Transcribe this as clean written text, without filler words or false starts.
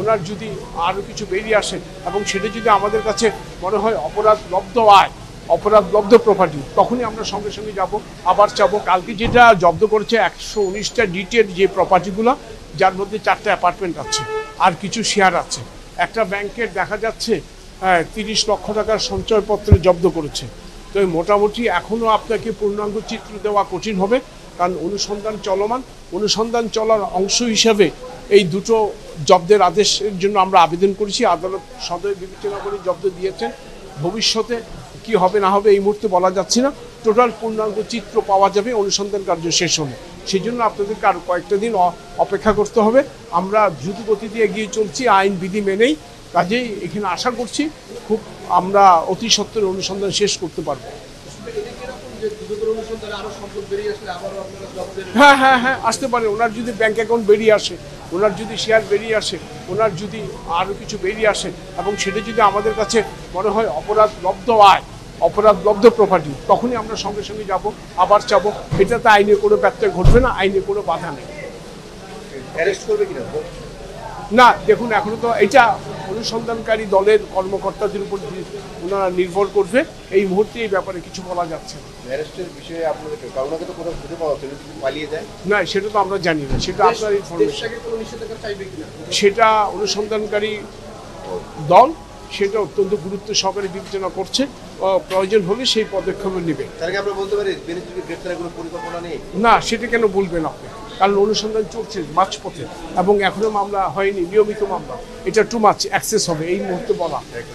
ওনার যদি আরও কিছু বেরিয়ে আসে এবং সেটা যদি আমাদের কাছে মনে হয় অপরাধলব্ধ আয়, অপরাধলব্ধ প্রপার্টি, তখনই আমরা সঙ্গে সঙ্গে যাব, আবার চাবো। কালকে যেটা জব্দ করেছে 119টা ডিটের যে প্রপার্টিগুলো, যার মধ্যে 4টা অ্যাপার্টমেন্ট আছে আর কিছু শেয়ার আছে। একটা ব্যাংকের দেখা যাচ্ছে 30 লক্ষ টাকার সঞ্চয়পত্র জব্দ করেছে। তো মোটামুটি এখনও আপনাকে পূর্ণাঙ্গ চিত্র দেওয়া কঠিন হবে, কারণ অনুসন্ধান চলমান। অনুসন্ধান চলার অংশ হিসাবে এই দুটো জব্দের আদেশের জন্য আমরা আবেদন করেছি। আদালত সদয় বিবেচনা করে জব্দ দিয়েছেন। ভবিষ্যতে কি হবে না হবে এই মুহূর্তে বলা যাচ্ছে না। টোটাল পূর্ণাঙ্গ চিত্র পাওয়া যাবে অনুসন্ধান কার্য শেষ হলে। সেই জন্য আপনাদেরকে আরও কয়েকটা দিন অপেক্ষা করতে হবে। আমরা দ্রুত গতিতে এগিয়ে চলছি আইন বিধি মেনেই। কাজেই এখানে আশা করছি খুব আমরা অতি সত্বর অনুসন্ধান শেষ করতে পারবো। হ্যাঁ হ্যাঁ হ্যাঁ, আসতে পারে। ওনার যদি ব্যাংক অ্যাকাউন্ট বেরিয়ে আসে, ওনার যদি শেয়ার বেরিয়ে আসে, ওনার যদি আরও কিছু বেরিয়ে আসে এবং সেটা যদি আমাদের কাছে মনে হয় অপরাধলব্ধ আয়, অপরাধলব্ধ প্রপার্টি, তখনই আমরা সঙ্গে সঙ্গে যাব, আবার চাবো। এটাতে আইনে কোনো ব্যত্যয় ঘটবে না, আইনে কোনো বাধা নেই। অ্যারেস্ট করবে কিনা না, দেখুন এখনো তো এটা অনুসন্ধানকারী দলের কর্মকর্তাদের উপর ওনারা নির্ভর করবে। এই মুহূর্তে এই ব্যাপারে কিছু বলা যাচ্ছে না। অ্যারেস্টের বিষয়ে আপনাদের কারণকে তো কোথাও খুঁজে পাওয়া যাচ্ছে, পালিয়ে যায় না, সেটা তো আমরা জানি না, সেটা আপনার ইনফরমেশন। সেটা অনুসন্ধানকারী দল সেটা অত্যন্ত গুরুত্ব সহকারে বিবেচনা করছে। প্রয়োজন হলে সেই পদক্ষেপ নেবে। তার আগে আমরা বলতে পারি বেনিফিশিয়ারি গ্রেফতারের কোনো পরিকল্পনা নেই? না, সেটা কেন বলবেন আপনি? কারণ অনুসন্ধান চলছে মাঝপথে এবং এখনো মামলা হয়নি, নিয়মিত মামলা। এটা টু মাছ অ্যাক্সেস হবে এই মুহূর্তে বলা।